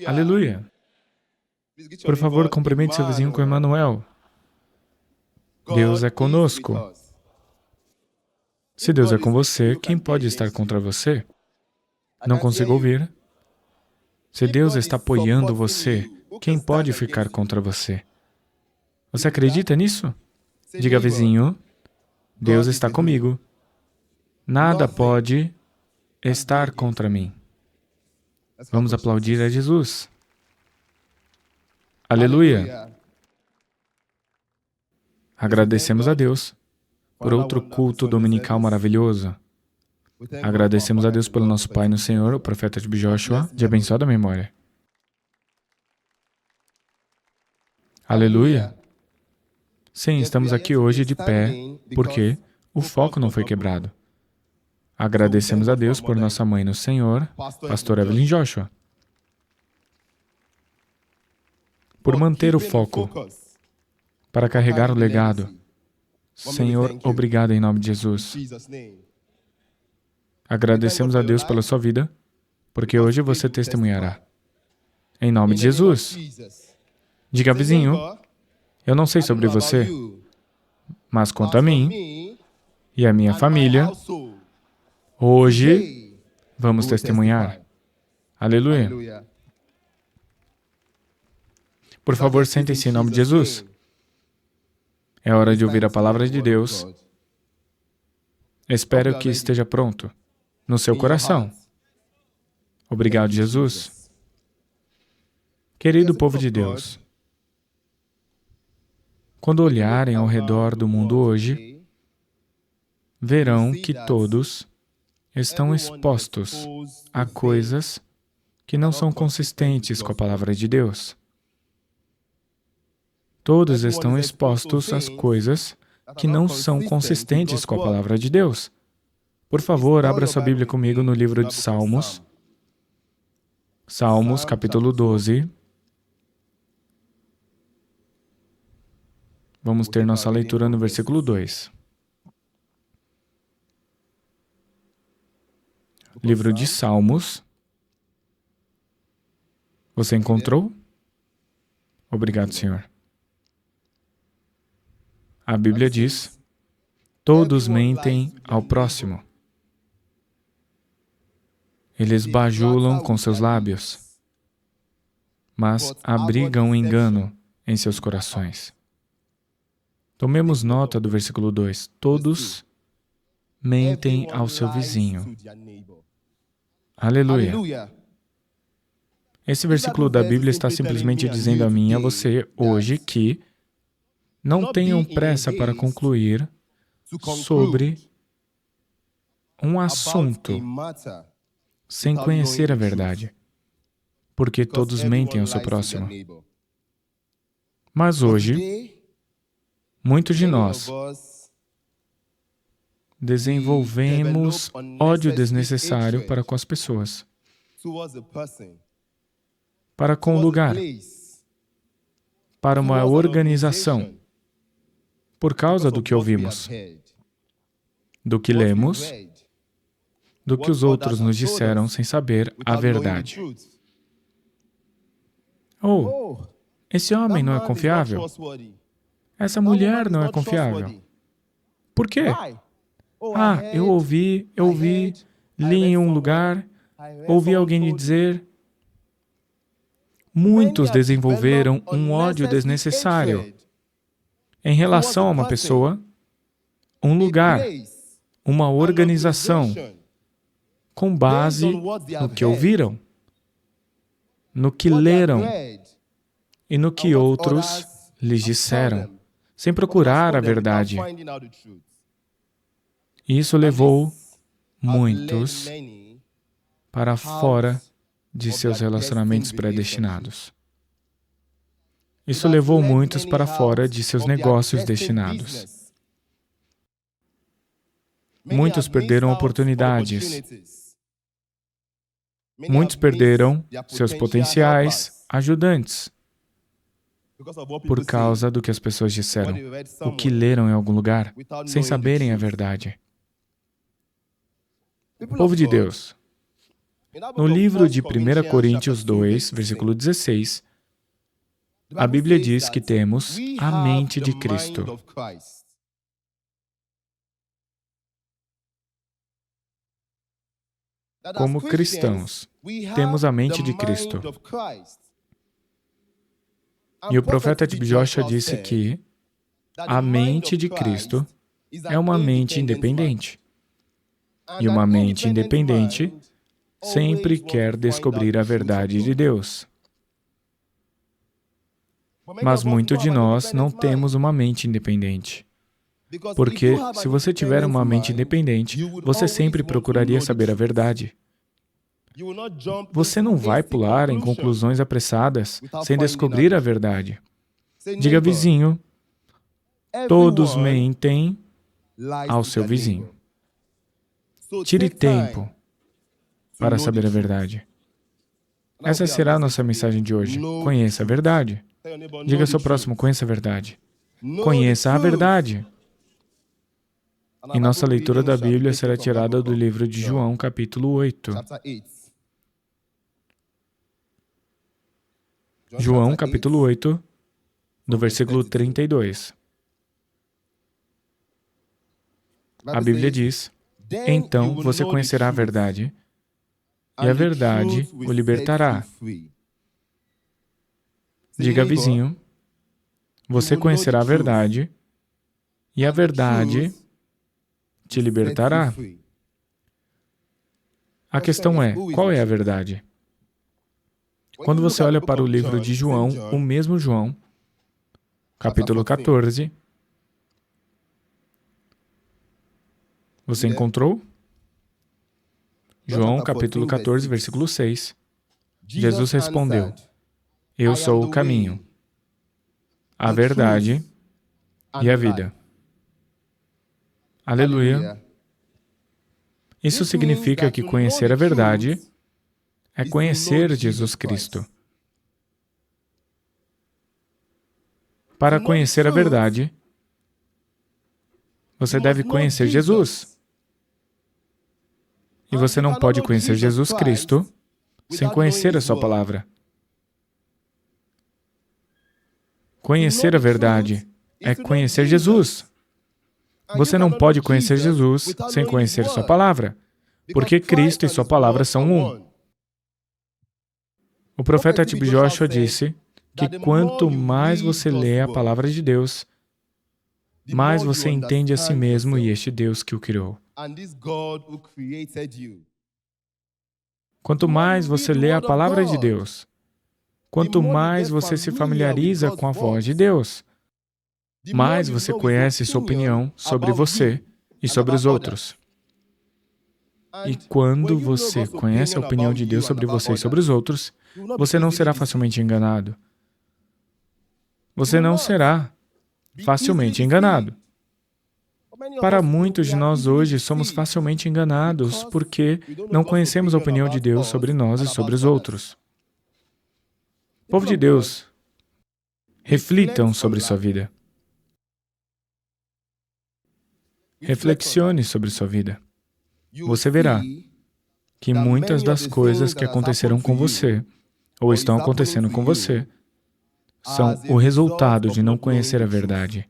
Aleluia! Por favor, cumprimente seu vizinho com Emmanuel. Deus é conosco. Se Deus é com você, quem pode estar contra você? Não consigo ouvir. Se Deus está apoiando você, quem pode ficar contra você? Você acredita nisso? Diga, vizinho, Deus está comigo. Nada pode estar contra mim. Vamos aplaudir a Jesus. Aleluia! Agradecemos a Deus por outro culto dominical maravilhoso. Agradecemos a Deus pelo nosso Pai no Senhor, o profeta Joshua, de abençoada memória. Aleluia! Sim, estamos aqui hoje de pé, porque o foco não foi quebrado. Agradecemos a Deus por nossa mãe no Senhor, Pastor Evelyn Joshua, por manter o foco, para carregar o legado. Senhor, obrigado em nome de Jesus. Agradecemos a Deus pela sua vida, porque hoje você testemunhará. Em nome de Jesus. Diga, vizinho, eu não sei sobre você, mas quanto a mim e a minha família, hoje vamos testemunhar. Aleluia. Por favor, sentem-se em nome de Jesus. É hora de ouvir a palavra de Deus. Espero que esteja pronto no seu coração. Obrigado, Jesus. Querido povo de Deus, quando olharem ao redor do mundo hoje, verão que todos estão expostos a coisas que não são consistentes com a palavra de Deus. Todos estão expostos às coisas que não são consistentes com a palavra de Deus. Por favor, abra sua Bíblia comigo no livro de Salmos. Salmos, capítulo 12. Vamos ter nossa leitura no versículo 2. Livro de Salmos. Você encontrou? Obrigado, Senhor. A Bíblia diz: todos mentem ao próximo. Eles bajulam com seus lábios, mas abrigam engano em seus corações. Tomemos nota do versículo 2. Todos mentem ao seu vizinho. Aleluia! Esse versículo da Bíblia está simplesmente dizendo a mim e a você hoje que não tenham pressa para concluir sobre um assunto sem conhecer a verdade, porque todos mentem ao seu próximo. Mas hoje, muitos de nós desenvolvemos ódio desnecessário para com as pessoas, para com o lugar, para uma organização, por causa do que ouvimos, do que lemos, do que os outros nos disseram sem saber a verdade. Oh, esse homem não é confiável. Essa mulher não é confiável. Por quê? Eu ouvi, li em um lugar, ouvi alguém dizer. Muitos desenvolveram um ódio desnecessário em relação a uma pessoa, um lugar, uma organização, com base no que ouviram, no que leram e no que outros lhes disseram, sem procurar a verdade. Isso levou muitos para fora de seus relacionamentos predestinados. Isso levou muitos para fora de seus negócios destinados. Muitos perderam oportunidades. Muitos perderam seus potenciais ajudantes por causa do que as pessoas disseram, o que leram em algum lugar, sem saberem a verdade. Povo de Deus, No livro de 1 Coríntios 2, versículo 16, a Bíblia diz que temos a mente de Cristo. Como cristãos, temos a mente de Cristo. E o profeta Joshua disse que a mente de Cristo é uma mente independente. E uma mente independente sempre quer descobrir a verdade de Deus. Mas muitos de nós não temos uma mente independente. Porque se você tiver uma mente independente, você sempre procuraria saber a verdade. Você não vai pular em conclusões apressadas sem descobrir a verdade. Diga, vizinho, todos mentem ao seu vizinho. Tire tempo para saber a verdade. Essa será a nossa mensagem de hoje. Conheça a verdade. Diga ao seu próximo, conheça a verdade. Conheça a verdade. E nossa leitura da Bíblia será tirada do livro de João, capítulo 8. João, capítulo 8, do versículo 32. A Bíblia diz, então você conhecerá a verdade, e a verdade o libertará. Diga, vizinho, você conhecerá a verdade, e a verdade te libertará. A questão é, qual é a verdade? Quando você olha para o livro de João, o mesmo João, capítulo 14, você encontrou? João, capítulo 14, versículo 6. Jesus respondeu, eu sou o caminho, a verdade e a vida. Aleluia! Isso significa que conhecer a verdade é conhecer Jesus Cristo. Para conhecer a verdade, você deve conhecer Jesus. E você não pode conhecer Jesus Cristo sem conhecer a sua palavra. Conhecer a verdade é conhecer Jesus. Você não pode conhecer Jesus sem conhecer sua palavra, porque Cristo e sua palavra são um. O profeta Joshua disse que quanto mais você lê a palavra de Deus, mais você entende a si mesmo e este Deus que o criou. Quanto mais você lê a palavra de Deus, quanto mais você se familiariza com a voz de Deus, mais você conhece sua opinião sobre você e sobre os outros. E quando você conhece a opinião de Deus sobre você e sobre os outros, você não será facilmente enganado. Você não será facilmente enganado. Para muitos de nós hoje, somos facilmente enganados porque não conhecemos a opinião de Deus sobre nós e sobre os outros. Povo de Deus, reflitam sobre sua vida. Reflexione sobre sua vida. Você verá que muitas das coisas que aconteceram com você, ou estão acontecendo com você, são o resultado de não conhecer a verdade,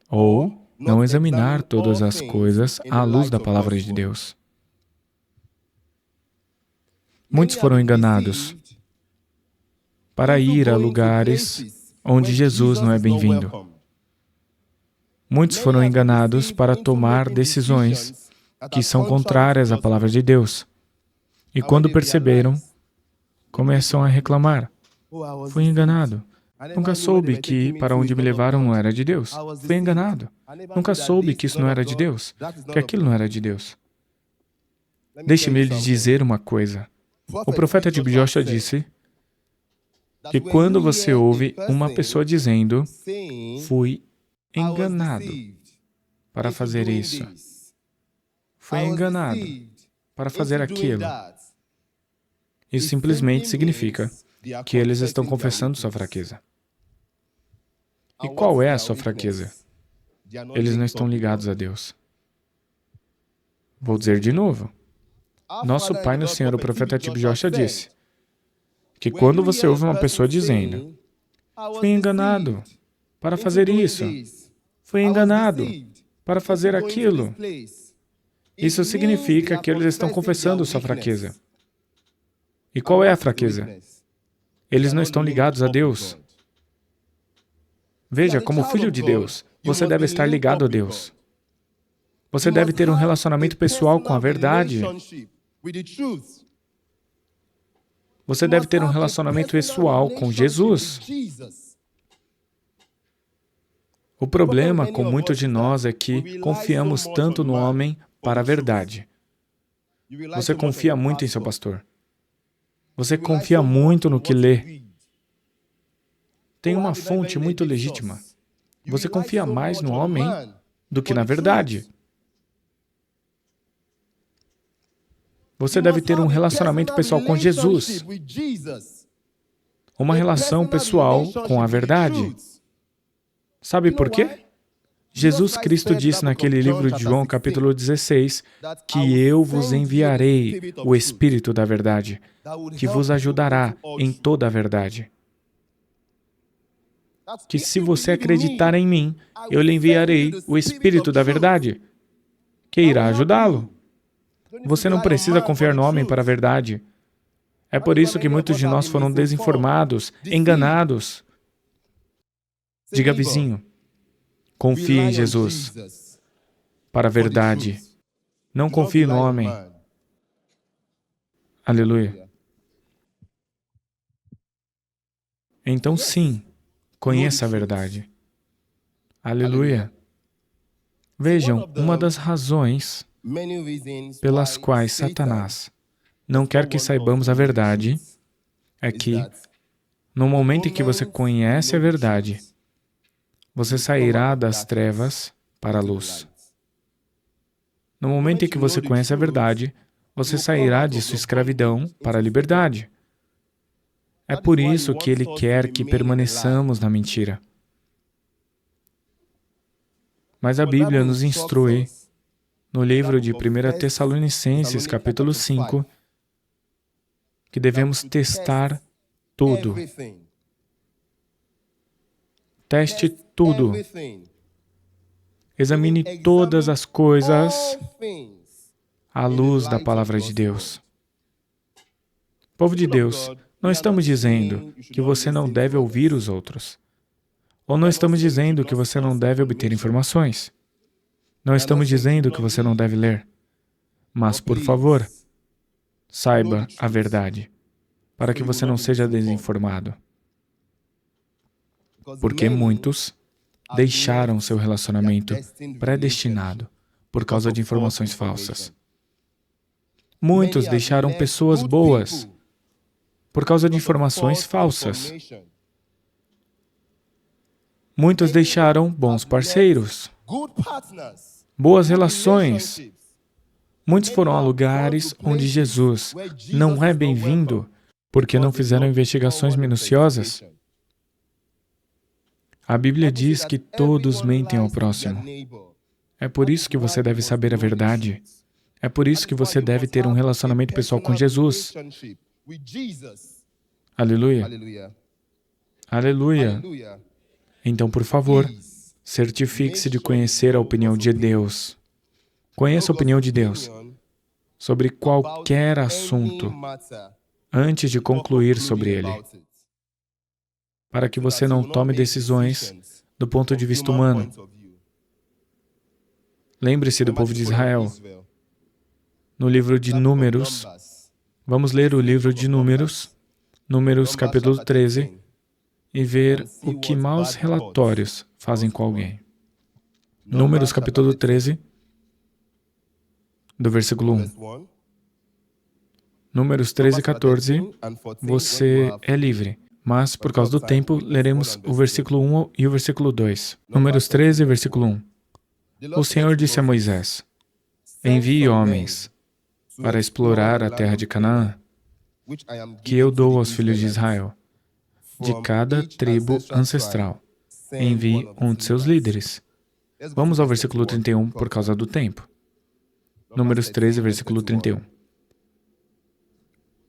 ou não examinar todas as coisas à luz da palavra de Deus. Muitos foram enganados para ir a lugares onde Jesus não é bem-vindo. Muitos foram enganados para tomar decisões que são contrárias à palavra de Deus. E quando perceberam, começam a reclamar. Fui enganado. Nunca soube que para onde me levaram não era de Deus. Fui enganado. Nunca soube que isso não era de Deus, que aquilo não era de Deus. Deixe-me lhe dizer uma coisa. O profeta Joshua disse que quando você ouve uma pessoa dizendo, fui enganado para fazer isso, fui enganado para fazer aquilo, isso simplesmente significa que eles estão confessando sua fraqueza. E qual é a sua fraqueza? Eles não estão ligados a Deus. Vou dizer de novo. Nosso pai no Senhor, o profeta T.B. Joshua, disse que quando você ouve uma pessoa dizendo, fui enganado para fazer isso, fui enganado para fazer aquilo, isso significa que eles estão confessando sua fraqueza. E qual é a fraqueza? Eles não estão ligados a Deus. Veja, como filho de Deus, você deve estar ligado a Deus. Você deve ter um relacionamento pessoal com a verdade. Você deve ter um relacionamento pessoal com Jesus. O problema com muitos de nós é que confiamos tanto no homem para a verdade. Você confia muito em seu pastor. Você confia muito no que lê. Tem uma fonte muito legítima. Você confia mais no homem do que na verdade. Você deve ter um relacionamento pessoal com Jesus. Uma relação pessoal com a verdade. Sabe por quê? Jesus Cristo disse naquele livro de João, capítulo 16, que eu vos enviarei o Espírito da verdade, que vos ajudará em toda a verdade. Que se você acreditar em mim, eu lhe enviarei o Espírito da verdade, que irá ajudá-lo. Você não precisa confiar no homem para a verdade. É por isso que muitos de nós foram desinformados, enganados. Diga, vizinho, confie em Jesus para a verdade. Não confie no homem. Aleluia. Então, sim, conheça a verdade. Aleluia. Vejam, uma das razões pelas quais Satanás não quer que saibamos a verdade é que, no momento em que você conhece a verdade, você sairá das trevas para a luz. No momento em que você conhece a verdade, você sairá de sua escravidão para a liberdade. É por isso que ele quer que permaneçamos na mentira. Mas a Bíblia nos instrui, no livro de 1 Tessalonicenses, capítulo 5, que devemos testar tudo. Teste tudo. Examine todas as coisas à luz da palavra de Deus. Povo de Deus, não estamos dizendo que você não deve ouvir os outros. Ou não estamos dizendo que você não deve obter informações. Não estamos dizendo que você não deve ler. Mas, por favor, saiba a verdade, para que você não seja desinformado. Porque muitos deixaram seu relacionamento predestinado por causa de informações falsas. Muitos deixaram pessoas boas por causa de informações falsas. Muitos deixaram bons parceiros, boas relações. Muitos foram a lugares onde Jesus não é bem-vindo porque não fizeram investigações minuciosas. A Bíblia diz que todos mentem ao próximo. É por isso que você deve saber a verdade. É por isso que você deve ter um relacionamento pessoal com Jesus. Aleluia. Aleluia. Então, por favor, certifique-se de conhecer a opinião de Deus. Conheça a opinião de Deus sobre qualquer assunto antes de concluir sobre ele, para que você não tome decisões do ponto de vista humano. Lembre-se do povo de Israel. No livro de Números, vamos ler o livro de Números, Números capítulo 13, e ver o que maus relatórios fazem com alguém. Números capítulo 13, do versículo 1. Números 13 e 14, você é livre. Mas, por causa do tempo, leremos o versículo 1 e o versículo 2. Números 13, versículo 1. O Senhor disse a Moisés, envie homens para explorar a terra de Canaã, que eu dou aos filhos de Israel, de cada tribo ancestral. Envie um de seus líderes. Vamos ao versículo 31 por causa do tempo. Números 13, versículo 31.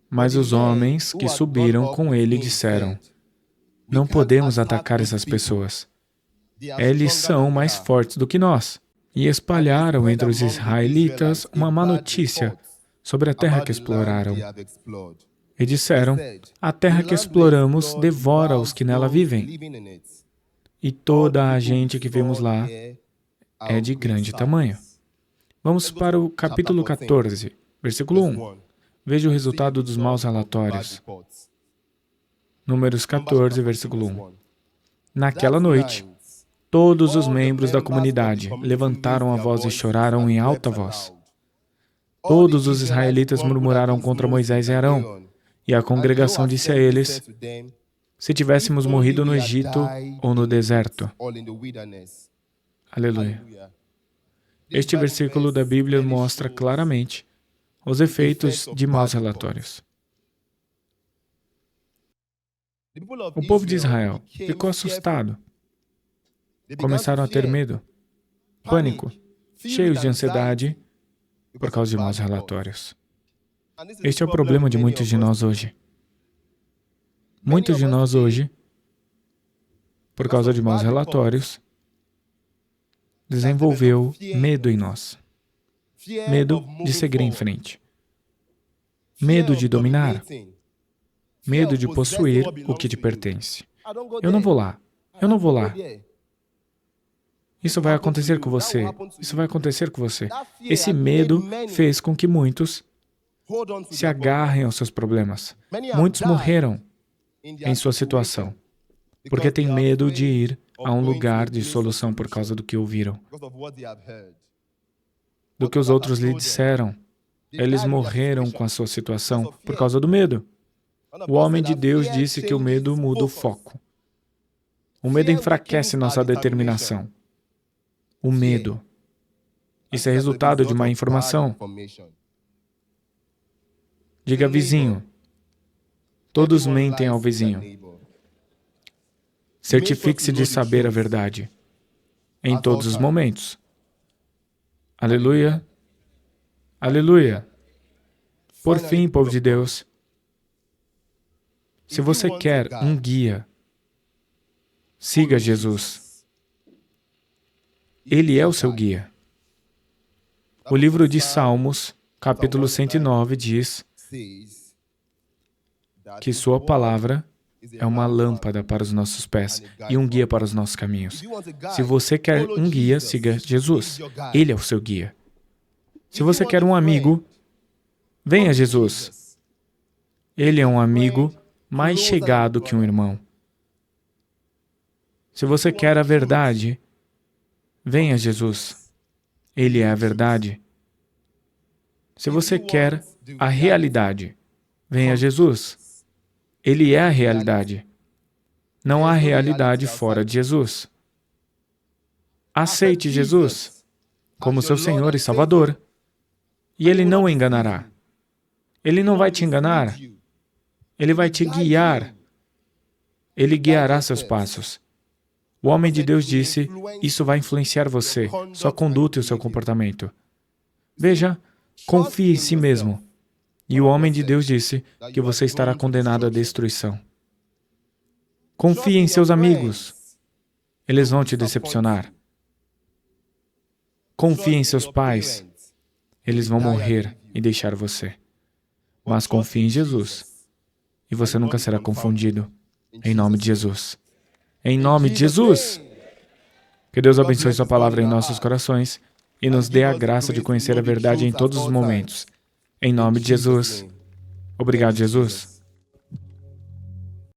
Mas os homens que subiram com ele disseram: não podemos atacar essas pessoas. Eles são mais fortes do que nós. E espalharam entre os israelitas uma má notícia sobre a terra que exploraram. E disseram: a terra que exploramos devora os que nela vivem. E toda a gente que vemos lá é de grande tamanho. Vamos para o capítulo 14, versículo 1. Veja o resultado dos maus relatórios. Números 14, versículo 1. Naquela noite, todos os membros da comunidade levantaram a voz e choraram em alta voz. Todos os israelitas murmuraram contra Moisés e Arão, e a congregação disse a eles: se tivéssemos morrido no Egito ou no deserto. Aleluia. Este versículo da Bíblia mostra claramente os efeitos de maus relatórios. O povo de Israel ficou assustado. Começaram a ter medo, pânico, cheios de ansiedade por causa de maus relatórios. Este é o problema de muitos de nós hoje. Muitos de nós hoje, por causa de maus relatórios, desenvolveu medo em nós. Medo de seguir em frente. Medo de dominar. Medo de possuir o que te pertence. Eu não vou lá. Eu não vou lá. Isso vai acontecer com você. Isso vai acontecer com você. Esse medo fez com que muitos se agarrem aos seus problemas. Muitos morreram em sua situação, porque têm medo de ir a um lugar de solução por causa do que ouviram, do que os outros lhe disseram. Eles morreram com a sua situação por causa do medo. O homem de Deus disse que o medo muda o foco. O medo enfraquece nossa determinação. O medo. Isso é resultado de má informação. Diga, vizinho. Todos mentem ao vizinho. Certifique-se de saber a verdade em todos os momentos. Aleluia. Aleluia. Por fim, povo de Deus, se você quer um guia, siga Jesus. Ele é o seu guia. O livro de Salmos, capítulo 109, diz que sua palavra é uma lâmpada para os nossos pés e um guia para os nossos caminhos. Se você quer um guia, siga Jesus. Ele é o seu guia. Se você quer um amigo, venha a Jesus. Ele é um amigo mais chegado que um irmão. Se você quer a verdade, venha a Jesus. Ele é a verdade. Se você quer a realidade, venha a Jesus. Ele é a realidade. Não há realidade fora de Jesus. Aceite Jesus como seu Senhor e Salvador, e Ele não o enganará. Ele não vai te enganar. Ele vai te guiar. Ele guiará seus passos. O homem de Deus disse, isso vai influenciar você, sua conduta e o seu comportamento. Veja, confie em si mesmo. E o homem de Deus disse que você estará condenado à destruição. Confie em seus amigos. Eles vão te decepcionar. Confie em seus pais. Eles vão morrer e deixar você. Mas confie em Jesus. E você nunca será confundido. Em nome de Jesus. Em nome de Jesus. Que Deus abençoe sua palavra em nossos corações e nos dê a graça de conhecer a verdade em todos os momentos. Em nome de Jesus. Obrigado, Jesus.